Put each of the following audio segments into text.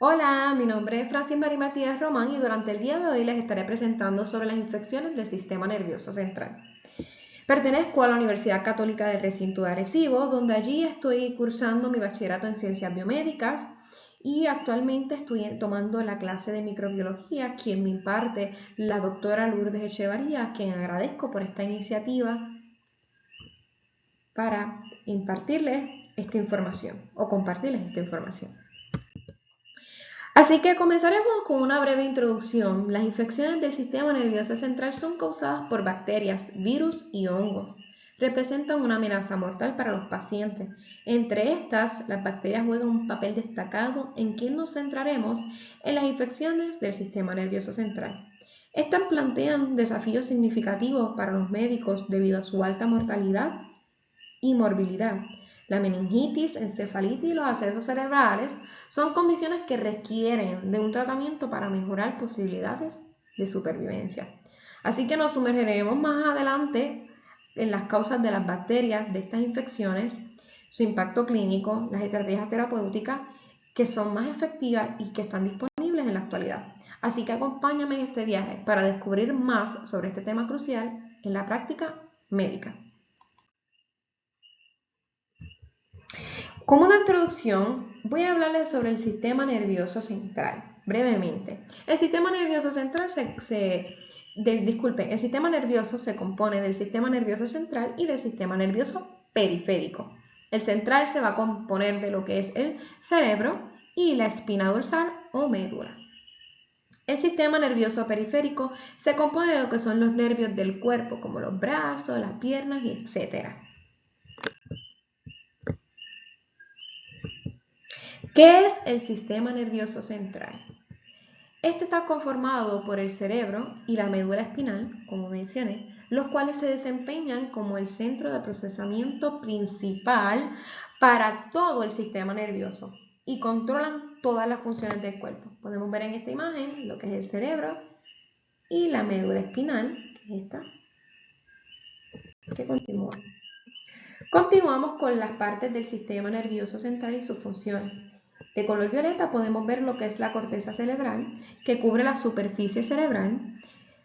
Hola, mi nombre es Francis Mari Matías Román y durante el día de hoy les estaré presentando sobre las infecciones del sistema nervioso central. Pertenezco a la Universidad Católica del Recinto de Arecibo, donde allí estoy cursando mi bachillerato en Ciencias Biomédicas y actualmente estoy tomando la clase de microbiología, quien me imparte la doctora Lourdes Echevarría, a quien agradezco por esta iniciativa para impartirles esta información o compartirles esta información. Así que comenzaremos con una breve introducción. Las infecciones del sistema nervioso central son causadas por bacterias, virus y hongos. Representan una amenaza mortal para los pacientes. Entre estas, las bacterias juegan un papel destacado en quien nos centraremos en las infecciones del sistema nervioso central. Estas plantean desafíos significativos para los médicos debido a su alta mortalidad y morbilidad. La meningitis, encefalitis y los abscesos cerebrales son condiciones que requieren de un tratamiento para mejorar posibilidades de supervivencia. Así que nos sumergiremos más adelante en las causas de las bacterias de estas infecciones, su impacto clínico, las estrategias terapéuticas que son más efectivas y que están disponibles en la actualidad. Así que acompáñame en este viaje para descubrir más sobre este tema crucial en la práctica médica. Como una introducción, voy a hablarles sobre el sistema nervioso central, brevemente. El sistema nervioso central el sistema nervioso se compone del sistema nervioso central y del sistema nervioso periférico. El central se va a componer de lo que es el cerebro y la espina dorsal o médula. El sistema nervioso periférico se compone de lo que son los nervios del cuerpo, como los brazos, las piernas, etc. ¿Qué es el sistema nervioso central? Este está conformado por el cerebro y la médula espinal, como mencioné, los cuales se desempeñan como el centro de procesamiento principal para todo el sistema nervioso y controlan todas las funciones del cuerpo. Podemos ver en esta imagen lo que es el cerebro y la médula espinal, que es esta, que continúa. Continuamos con las partes del sistema nervioso central y sus funciones. De color violeta podemos ver lo que es la corteza cerebral, que cubre la superficie cerebral,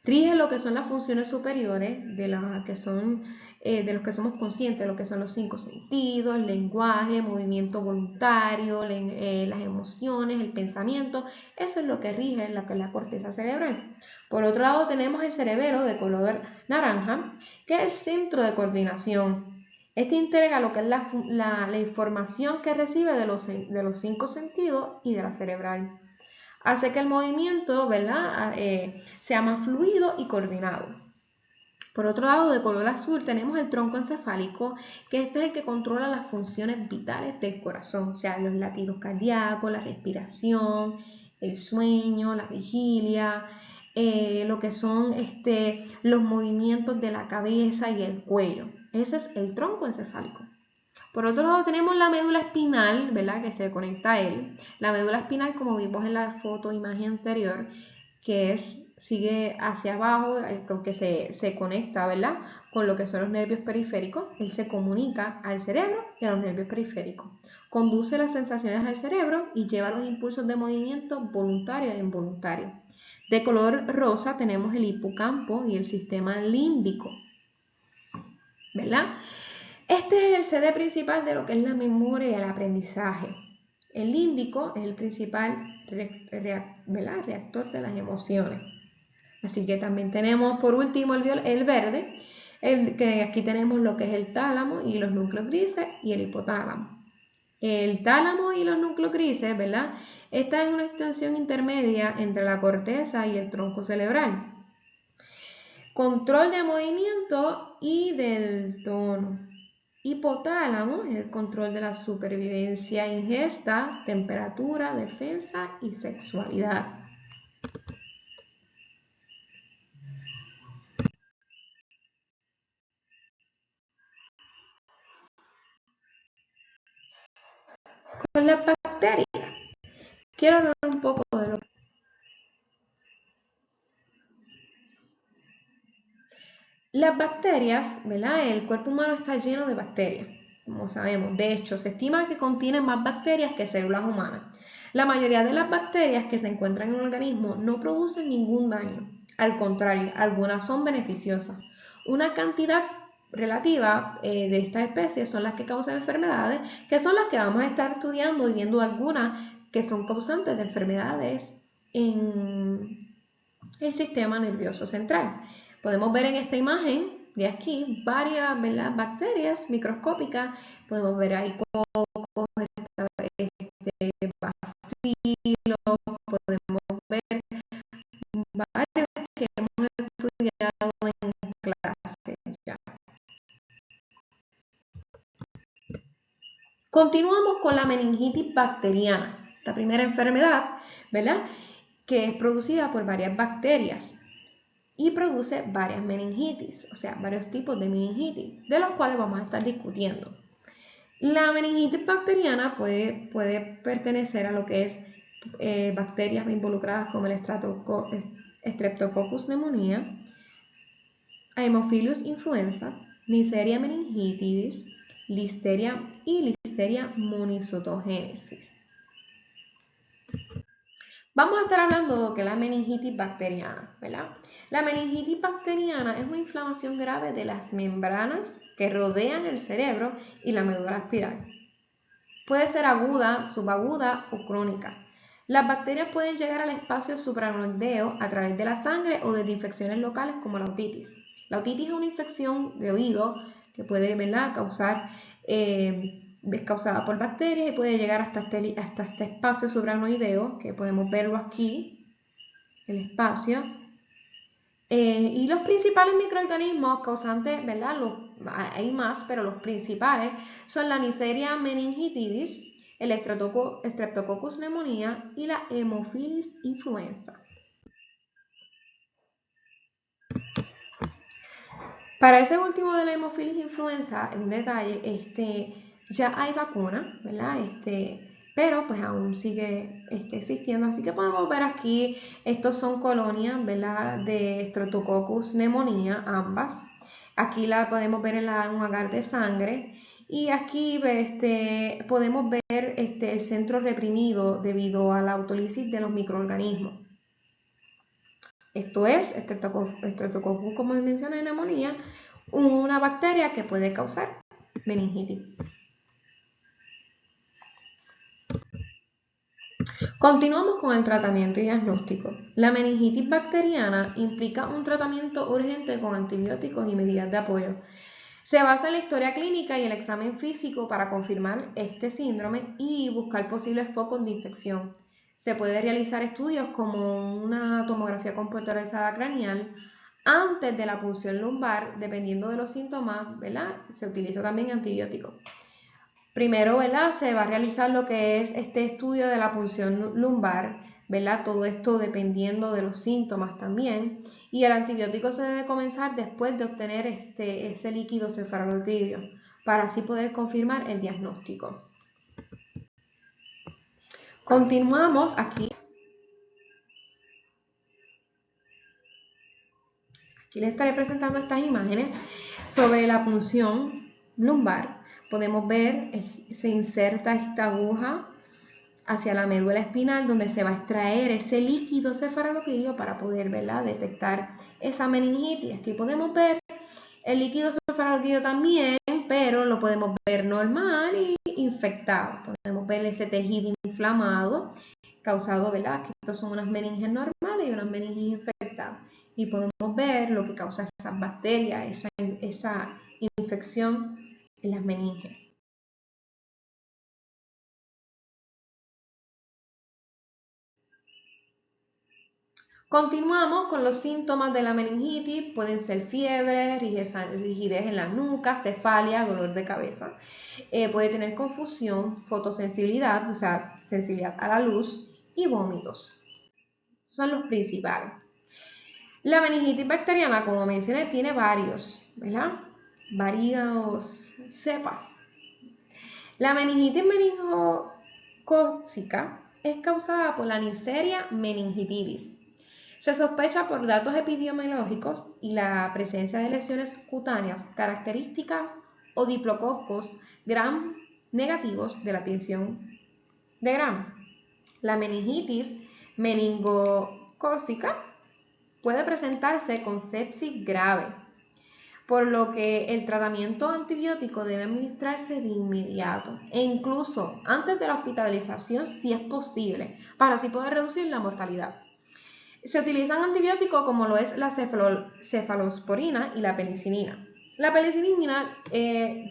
rige lo que son las funciones superiores de los que somos conscientes, lo que son los 5 sentidos, lenguaje, movimiento voluntario, las emociones, el pensamiento. Eso es lo que rige la corteza cerebral. Por otro lado tenemos el cerebelo de color naranja, que es el centro de coordinación. Este integra lo que es la información que recibe de los 5 sentidos y de la cerebral. Hace que el movimiento, ¿verdad? Sea más fluido y coordinado. Por otro lado, de color azul tenemos el tronco encefálico, que este es el que controla las funciones vitales del corazón, o sea, los latidos cardíacos, la respiración, el sueño, la vigilia, lo que son los movimientos de la cabeza y el cuello. Ese es el tronco encefálico. Por otro lado tenemos la médula espinal, ¿verdad? Que se conecta a él. La médula espinal, como vimos en la imagen anterior, sigue hacia abajo, porque se conecta, ¿verdad? Con lo que son los nervios periféricos. Él se comunica al cerebro y a los nervios periféricos. Conduce las sensaciones al cerebro y lleva los impulsos de movimiento voluntarios e involuntarios. De color rosa tenemos el hipocampo y el sistema límbico, ¿verdad? Este es el sede principal de lo que es la memoria y el aprendizaje. El límbico es el principal reactor de las emociones. Así que también tenemos por último el verde, que aquí tenemos lo que es el tálamo y los núcleos grises y el hipotálamo. El tálamo y los núcleos grises, ¿verdad? Esta es una extensión intermedia entre la corteza y el tronco cerebral. Control de movimiento y del tono. Hipotálamo es el control de la supervivencia, ingesta, temperatura, defensa y sexualidad. Con las bacterias, quiero hablar un poco de lo que... Las bacterias, ¿verdad? El cuerpo humano está lleno de bacterias, como sabemos. De hecho, se estima que contiene más bacterias que células humanas. La mayoría de las bacterias que se encuentran en un organismo no producen ningún daño. Al contrario, algunas son beneficiosas. Una cantidad relativa de estas especies son las que causan enfermedades, que son las que vamos a estar estudiando y viendo algunas que son causantes de enfermedades en el sistema nervioso central. Podemos ver en esta imagen de aquí varias, ¿verdad?, bacterias microscópicas. Podemos ver ahí cocos, bacilo, podemos ver varios que hemos estudiado en clase ya. Continuamos con la meningitis bacteriana, la primera enfermedad, ¿verdad?, que es producida por varias bacterias y produce varias meningitis, o sea, varios tipos de meningitis, de los cuales vamos a estar discutiendo. La meningitis bacteriana puede pertenecer a lo que es bacterias involucradas como el Streptococcus pneumoniae, Haemophilus influenza, Neisseria meningitidis, Listeria y Listeria monocytogenesis. Vamos a estar hablando de lo que es la meningitis bacteriana, ¿verdad? La meningitis bacteriana es una inflamación grave de las membranas que rodean el cerebro y la médula espinal. Puede ser aguda, subaguda o crónica. Las bacterias pueden llegar al espacio supraranoideo a través de la sangre o de infecciones locales como la otitis. La otitis es una infección de oído que puede, ¿verdad?, es causada por bacterias y puede llegar hasta este espacio supraranoideo, que podemos verlo aquí, el espacio. Y los principales microorganismos causantes, ¿verdad?, hay más, pero los principales son la Neisseria meningitidis, el Streptococcus pneumoniae y la Haemophilus influenza. Para ese último de la Haemophilus influenza, en detalle, ya hay vacuna, ¿verdad? Pero pues aún sigue existiendo. Así que podemos ver aquí, estos son colonias, ¿verdad?, de Streptococcus pneumoniae, ambas. Aquí la podemos ver en un agar de sangre. Y aquí podemos ver el centro reprimido debido a la autólisis de los microorganismos. Esto es Streptococcus, como mencioné, pneumoniae, una bacteria que puede causar meningitis. Continuamos con el tratamiento y diagnóstico. La meningitis bacteriana implica un tratamiento urgente con antibióticos y medidas de apoyo. Se basa en la historia clínica y el examen físico para confirmar este síndrome y buscar posibles focos de infección. Se puede realizar estudios como una tomografía computarizada craneal antes de la punción lumbar, dependiendo de los síntomas, ¿verdad? Se utiliza también antibióticos. Primero, ¿verdad?, se va a realizar lo que es este estudio de la punción lumbar, ¿verdad? Todo esto dependiendo de los síntomas también. Y el antibiótico se debe comenzar después de obtener ese líquido cefalorraquídeo, para así poder confirmar el diagnóstico. Continuamos aquí. Aquí les estaré presentando estas imágenes sobre la punción lumbar. Podemos ver, se inserta esta aguja hacia la médula espinal, donde se va a extraer ese líquido cefalorraquídeo para poder, ¿verdad?, detectar esa meningitis. Aquí podemos ver el líquido cefalorraquídeo también, pero lo podemos ver normal y infectado. Podemos ver ese tejido inflamado causado, ¿verdad?, que estos son unas meninges normales y unas meninges infectadas. Y podemos ver lo que causa esas bacterias, esa infección en las meninges. Continuamos con los síntomas de la meningitis. Pueden ser fiebre, rigidez en la nuca, cefalia, dolor de cabeza. Puede tener confusión, fotosensibilidad, o sea, sensibilidad a la luz, y vómitos. Son los principales. La meningitis bacteriana, como mencioné, tiene varios, ¿verdad? Varios cepas. La meningitis meningocócica es causada por la Neisseria meningitidis. Se sospecha por datos epidemiológicos y la presencia de lesiones cutáneas características o diplococos gram negativos de la tinción de Gram. La meningitis meningocócica puede presentarse con sepsis grave, por lo que el tratamiento antibiótico debe administrarse de inmediato e incluso antes de la hospitalización si es posible, para así poder reducir la mortalidad. Se utilizan antibióticos como lo es la cefalosporina y la penicilina. La penicilina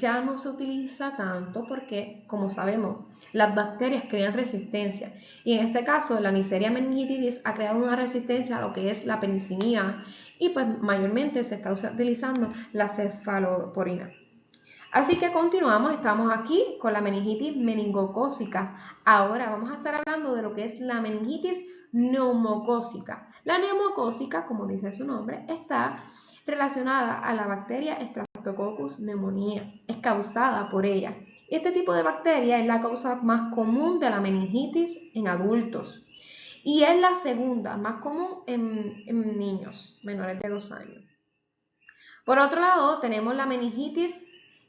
ya no se utiliza tanto porque, como sabemos, las bacterias crean resistencia y en este caso la Neisseria meningitidis ha creado una resistencia a lo que es la penicilina y pues mayormente se está utilizando la cefalosporina. Así que continuamos, estamos aquí con la meningitis meningocócica. Ahora vamos a estar hablando de lo que es la meningitis neumocócica. La neumocócica, como dice su nombre, está relacionada a la bacteria Streptococcus pneumoniae. Es causada por ella. Este tipo de bacteria es la causa más común de la meningitis en adultos y es la segunda más común en niños menores de 2 años. Por otro lado, tenemos la meningitis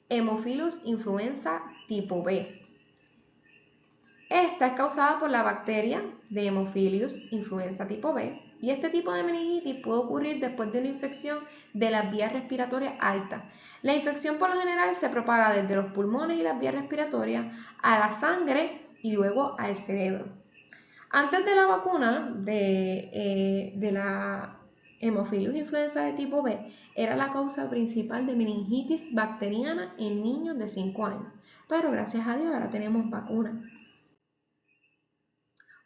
Haemophilus influenza tipo B. Esta es causada por la bacteria de Haemophilus influenza tipo B y este tipo de meningitis puede ocurrir después de una infección de las vías respiratorias altas. La infección por lo general se propaga desde los pulmones y las vías respiratorias a la sangre y luego al cerebro. Antes de la vacuna de la Haemophilus influenza de tipo B, era la causa principal de meningitis bacteriana en niños de 5 años, pero gracias a Dios ahora tenemos vacuna.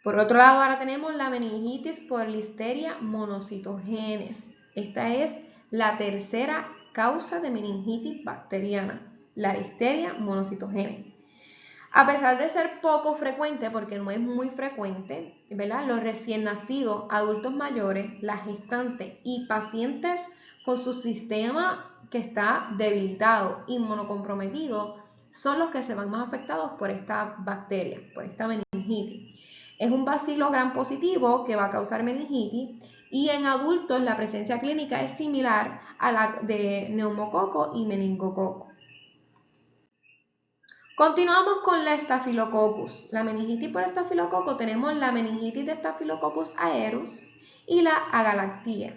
Por otro lado, ahora tenemos la meningitis por Listeria monocytogenes. Esta es la tercera causa de meningitis bacteriana, la Listeria monocytogenes. A pesar de ser poco frecuente, porque no es muy frecuente, ¿verdad? Los recién nacidos, adultos mayores, las gestantes y pacientes con su sistema que está debilitado, inmunocomprometido, son los que se van más afectados por esta bacteria, por esta meningitis. Es un bacilo gram positivo que va a causar meningitis y en adultos la presencia clínica es similar a la de neumococo y meningococo. Continuamos con la Staphylococcus. La meningitis por estafilococo tenemos la meningitis de Staphylococcus aureus y la agalactia.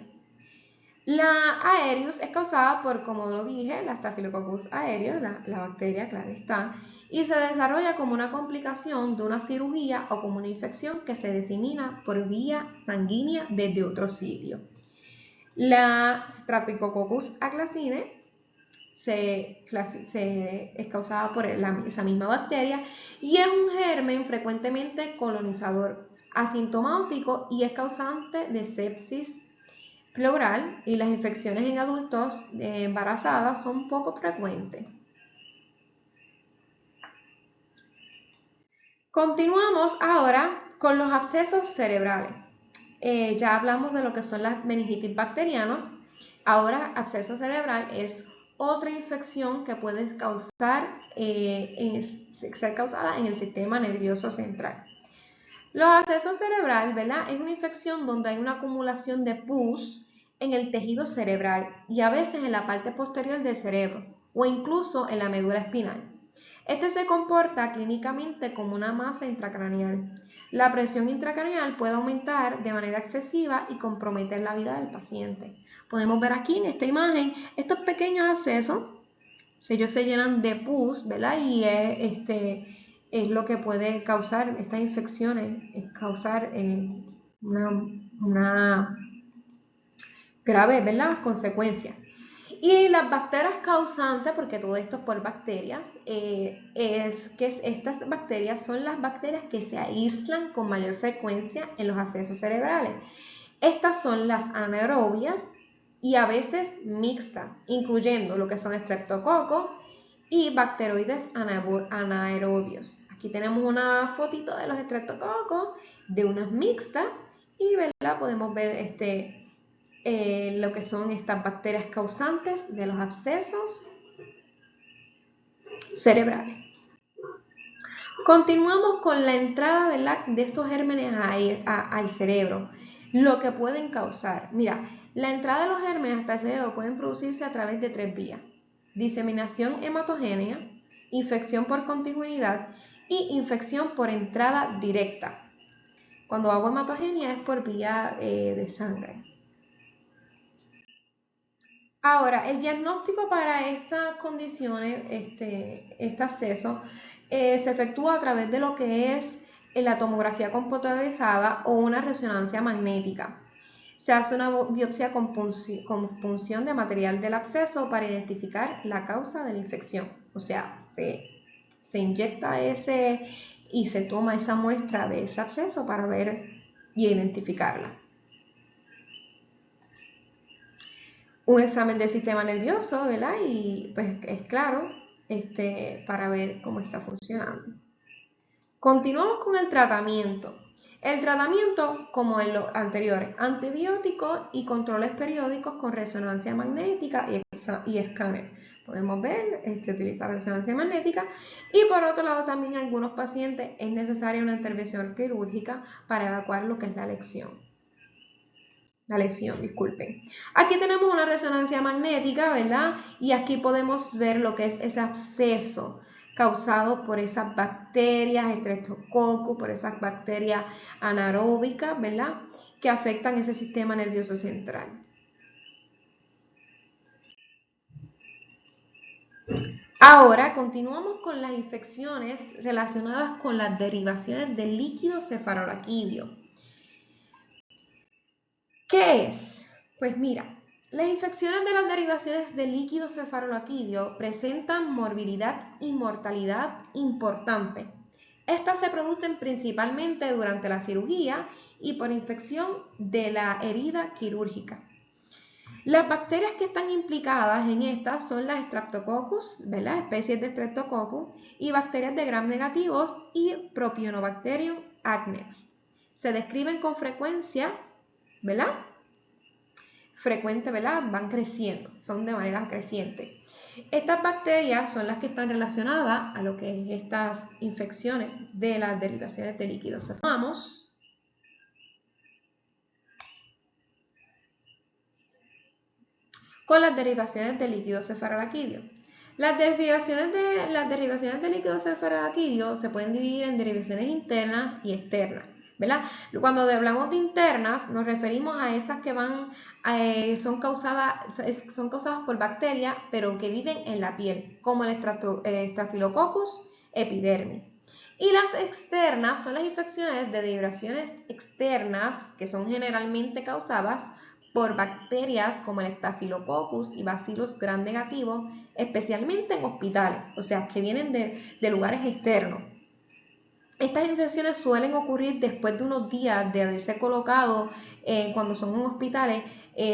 La aureus es causada por, como lo dije, la Staphylococcus aureus, la bacteria, claro está, y se desarrolla como una complicación de una cirugía o como una infección que se disemina por vía sanguínea desde otro sitio. La Staphylococcus aureus es causada por esa misma bacteria y es un germen frecuentemente colonizador, asintomático y es causante de sepsis pleural y las infecciones en adultos embarazadas son poco frecuentes. Continuamos ahora con los abscesos cerebrales. Ya hablamos de lo que son las meningitis bacterianas. Ahora, absceso cerebral es otra infección que puede ser causada en el sistema nervioso central. Los abscesos cerebrales, ¿verdad? Es una infección donde hay una acumulación de pus en el tejido cerebral y a veces en la parte posterior del cerebro o incluso en la médula espinal. Este se comporta clínicamente como una masa intracraneal. La presión intracraneal puede aumentar de manera excesiva y comprometer la vida del paciente. Podemos ver aquí en esta imagen estos pequeños abscesos, ellos se llenan de pus, ¿verdad? Y es lo que puede causar estas infecciones, es causar una grave, ¿verdad? Consecuencias. Y las bacterias causantes, porque todo esto es por bacterias, estas bacterias son las bacterias que se aíslan con mayor frecuencia en los abscesos cerebrales. Estas son las anaerobias y a veces mixtas, incluyendo lo que son estreptococos y bacteroides anaerobios. Aquí tenemos una fotito de los estreptococos, de unas mixtas, y ¿verdad? Podemos ver lo que son estas bacterias causantes de los abscesos cerebrales. Continuamos con la entrada de estos gérmenes al cerebro, lo que pueden causar. Mira, la entrada de los gérmenes hasta el cerebro pueden producirse a través de 3 vías: diseminación hematogénea, infección por consanguinidad y infección por entrada directa. Cuando hago hematogenia es por vía de sangre. Ahora, el diagnóstico para estas condiciones, este acceso, se efectúa a través de lo que es la tomografía computadorizada o una resonancia magnética. Se hace una biopsia con punción de material del absceso para identificar la causa de la infección. O sea, se inyecta ese y se toma esa muestra de ese absceso para ver y identificarla. Un examen del sistema nervioso, ¿verdad? Y pues es claro, para ver cómo está funcionando. Continuamos con el tratamiento. El tratamiento, como en los anteriores, antibióticos y controles periódicos con resonancia magnética y escáner. Podemos ver, utilizar resonancia magnética, y por otro lado también en algunos pacientes es necesaria una intervención quirúrgica para evacuar lo que es la lesión. Disculpen. Aquí tenemos una resonancia magnética, ¿verdad? Y aquí podemos ver lo que es ese absceso causado por esas bacterias, Streptococcus, por esas bacterias anaeróbicas, ¿verdad? Que afectan ese sistema nervioso central. Ahora continuamos con las infecciones relacionadas con las derivaciones del líquido cefalorraquídeo. ¿Qué es? Pues mira, las infecciones de las derivaciones del líquido cefalorraquídeo presentan morbilidad y mortalidad importante. Estas se producen principalmente durante la cirugía y por infección de la herida quirúrgica. Las bacterias que están implicadas en estas son las Streptococcus, ¿verdad? Especies de Streptococcus, y bacterias de gram negativos y Propionobacterium acnes. Se describen con frecuencia, ¿verdad? Frecuente, ¿verdad? Van creciendo, son de manera creciente. Estas bacterias son las que están relacionadas a lo que es estas infecciones de las derivaciones de líquidos. Vamos con las derivaciones de líquido cefalorraquídeo. Las derivaciones de líquido cefalorraquídeo se pueden dividir en derivaciones internas y externas, ¿verdad? Cuando hablamos de internas nos referimos a esas que son causadas por bacterias, pero que viven en la piel, como el Staphylococcus epidermis. Y las externas son las infecciones de derivaciones externas, que son generalmente causadas por bacterias como el Staphylococcus y Bacillus gram negativos, especialmente en hospitales, o sea, que vienen de lugares externos. Estas infecciones suelen ocurrir después de unos días de haberse colocado, cuando son en hospitales,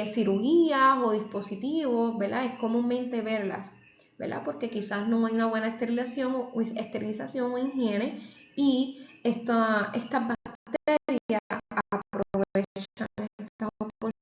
cirugías o dispositivos, ¿verdad? Es comúnmente verlas, ¿verdad? Porque quizás no hay una buena esterilización o higiene, y estas bacterias aprovechan estas oportunidades.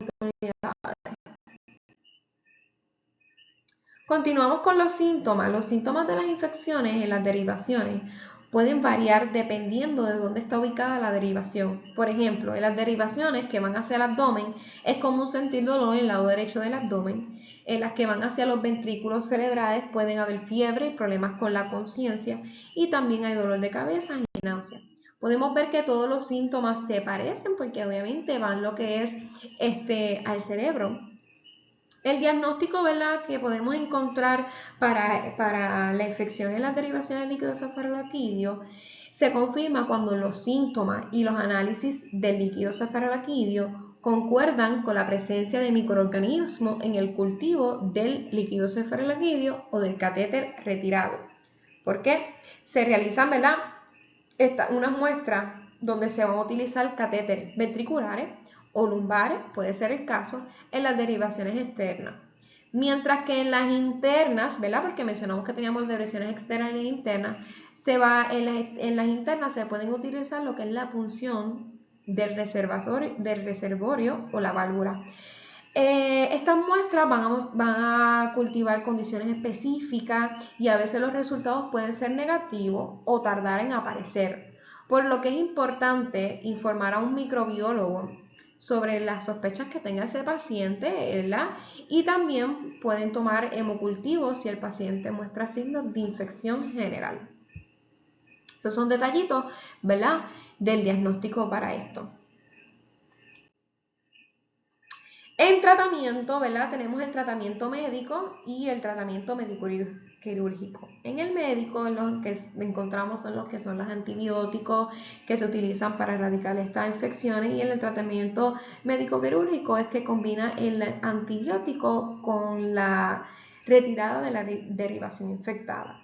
Continuamos con los síntomas. Los síntomas de las infecciones en las derivaciones pueden variar dependiendo de dónde está ubicada la derivación. Por ejemplo, en las derivaciones que van hacia el abdomen es común sentir dolor en el lado derecho del abdomen. En las que van hacia los ventrículos cerebrales pueden haber fiebre y problemas con la conciencia, y también hay dolor de cabeza y náuseas. Podemos ver que todos los síntomas se parecen porque obviamente van lo que es al cerebro. El diagnóstico, ¿verdad?, que podemos encontrar para la infección en las derivaciones del líquido cefalorraquídeo se confirma cuando los síntomas y los análisis del líquido cefalorraquídeo concuerdan con la presencia de microorganismos en el cultivo del líquido cefalorraquídeo o del catéter retirado. ¿Por qué? Se realizan, ¿verdad?, unas muestras donde se van a utilizar catéteres ventriculares o lumbares, puede ser el caso, en las derivaciones externas. Mientras que en las internas, ¿verdad? Porque mencionamos que teníamos derivaciones externas e internas, en las internas se pueden utilizar lo que es la punción del reservorio o la válvula. Estas muestras van a cultivar condiciones específicas y a veces los resultados pueden ser negativos o tardar en aparecer, por lo que es importante informar a un microbiólogo sobre las sospechas que tenga ese paciente, ¿verdad? Y también pueden tomar hemocultivos si el paciente muestra signos de infección general. Estos son detallitos, ¿verdad?, del diagnóstico para esto. En tratamiento, ¿verdad? Tenemos el tratamiento médico y el tratamiento médico-quirúrgico. En el médico, los que encontramos son los que son los antibióticos que se utilizan para erradicar estas infecciones, y en el tratamiento médico-quirúrgico es que combina el antibiótico con la retirada de la derivación infectada.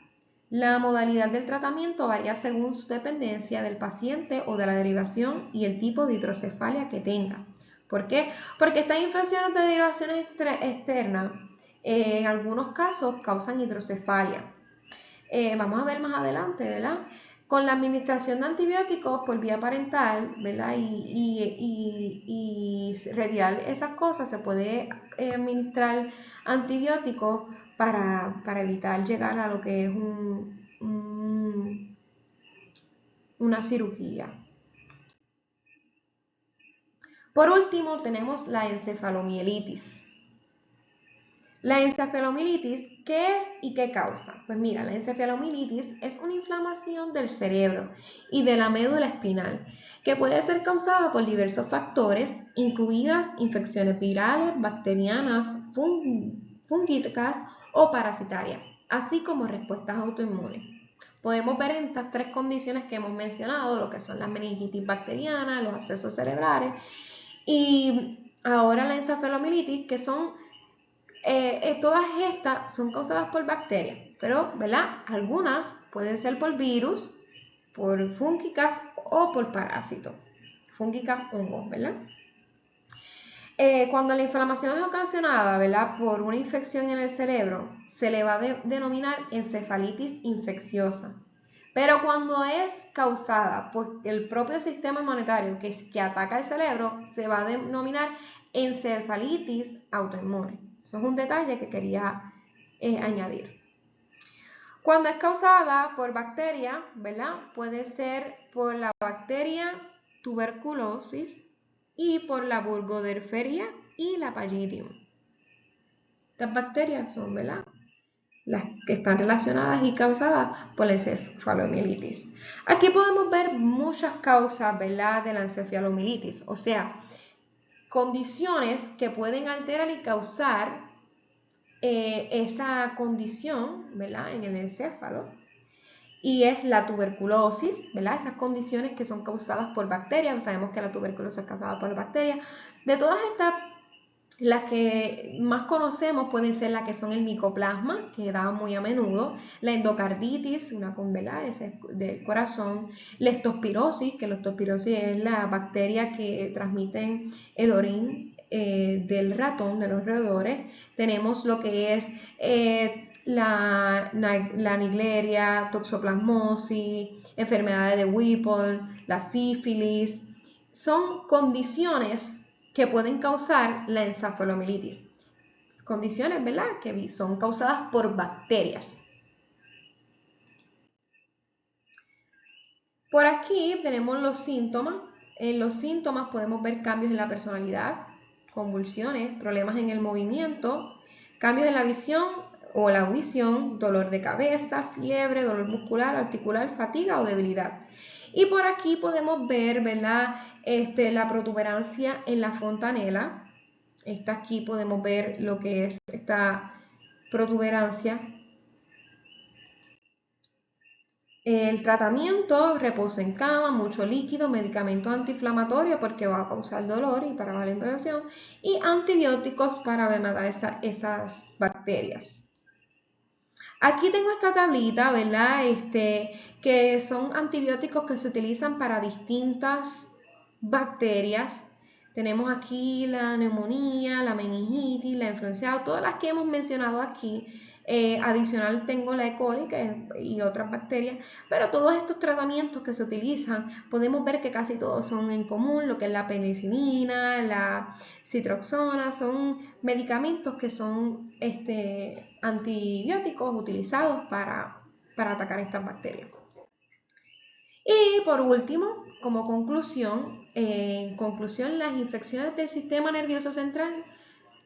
La modalidad del tratamiento varía según su dependencia del paciente o de la derivación y el tipo de hidrocefalia que tenga. ¿Por qué? Porque estas infecciones de derivaciones externas en algunos casos causan hidrocefalia. Vamos a ver más adelante, ¿verdad? Con la administración de antibióticos por vía parental, ¿verdad? Y retirar esas cosas, se puede administrar antibióticos para evitar llegar a lo que es una cirugía. Por último, tenemos la encefalomielitis. La encefalomielitis, ¿qué es y qué causa? Pues mira, la encefalomielitis es una inflamación del cerebro y de la médula espinal que puede ser causada por diversos factores, incluidas infecciones virales, bacterianas, fúngicas o parasitarias, así como respuestas autoinmunes. Podemos ver en estas tres condiciones que hemos mencionado, lo que son las meningitis bacterianas, los abscesos cerebrales y ahora la encefalomielitis, que son todas estas son causadas por bacterias, pero ¿verdad? Algunas pueden ser por virus, por fúngicas o por parásitos, fúngicas, hongos, ¿verdad? Cuando la inflamación es ocasionada, ¿verdad?, por una infección en el cerebro, se le va a denominar encefalitis infecciosa. Pero cuando es causada por el propio sistema inmunitario que ataca el cerebro, se va a denominar encefalitis autoinmune. Eso es un detalle que quería añadir. Cuando es causada por bacteria, ¿verdad?, puede ser por la bacteria tuberculosis y por la burgdorferi y la Pallidum. Estas bacterias son, ¿verdad?, las que están relacionadas y causadas por la encefalomielitis. Aquí podemos ver muchas causas, ¿verdad?, de la encefalomielitis, o sea, condiciones que pueden alterar y causar esa condición, ¿verdad?, en el encéfalo. Y es la tuberculosis, ¿verdad? Esas condiciones que son causadas por bacterias. Sabemos que la tuberculosis es causada por bacterias. De todas estas, las que más conocemos pueden ser las que son el micoplasma, que da muy a menudo, la endocarditis, una convela del corazón, la leptospirosis, que la leptospirosis es la bacteria que transmiten el orín del ratón, de los roedores. Tenemos lo que es la Naegleria, toxoplasmosis, enfermedades de Whipple, la sífilis. Son condiciones que pueden causar la encefalomielitis. Condiciones, ¿verdad?, que son causadas por bacterias. Por aquí tenemos los síntomas. En los síntomas podemos ver cambios en la personalidad, convulsiones, problemas en el movimiento, cambios en la visión o la audición, dolor de cabeza, fiebre, dolor muscular, articular, fatiga o debilidad. Y por aquí podemos ver, ¿verdad?, la protuberancia en la fontanela. Aquí podemos ver lo que es esta protuberancia. El tratamiento, reposo en cama, mucho líquido, medicamentos antiinflamatorios porque va a causar dolor y para la inflamación, y antibióticos para matar esas bacterias. Aquí tengo esta tablita, ¿verdad?, que son antibióticos que se utilizan para distintas bacterias. Tenemos aquí la neumonía, la meningitis, la influenza, todas las que hemos mencionado aquí. Adicional tengo la E. coli y otras bacterias, pero todos estos tratamientos que se utilizan, podemos ver que casi todos son en común, lo que es la penicilina, la citroxona, son medicamentos que son antibióticos utilizados para atacar estas bacterias. Y por último, como conclusión, las infecciones del sistema nervioso central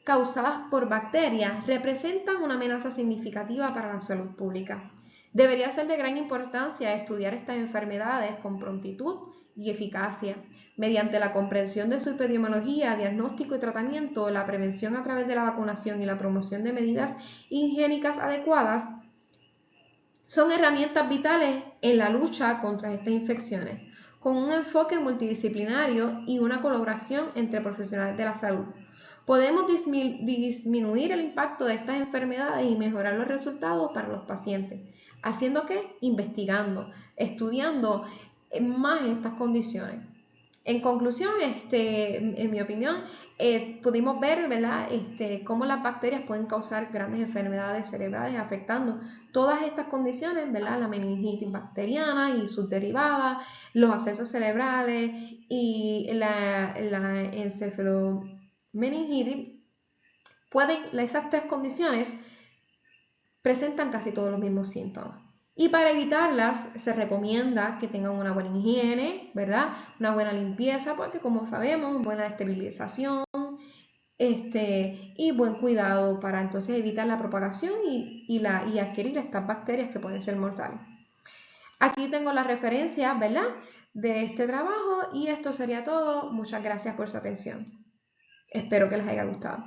causadas por bacterias representan una amenaza significativa para la salud pública. Debería ser de gran importancia estudiar estas enfermedades con prontitud y eficacia. Mediante la comprensión de su epidemiología, diagnóstico y tratamiento, la prevención a través de la vacunación y la promoción de medidas higiénicas adecuadas son herramientas vitales en la lucha contra estas infecciones, con un enfoque multidisciplinario y una colaboración entre profesionales de la salud. Podemos disminuir el impacto de estas enfermedades y mejorar los resultados para los pacientes. ¿Haciendo qué? Investigando, estudiando más estas condiciones. En conclusión, en mi opinión, pudimos ver, ¿verdad?, cómo las bacterias pueden causar grandes enfermedades cerebrales afectando todas estas condiciones, ¿verdad?, la meningitis bacteriana y sus derivadas, los abscesos cerebrales y la encefalomeningitis. Esas tres condiciones presentan casi todos los mismos síntomas. Y para evitarlas se recomienda que tengan una buena higiene, ¿verdad? Una buena limpieza, porque como sabemos, buena esterilización y buen cuidado para entonces evitar la propagación y adquirir estas bacterias que pueden ser mortales. Aquí tengo la referencia, ¿verdad?, de este trabajo y esto sería todo. Muchas gracias por su atención. Espero que les haya gustado.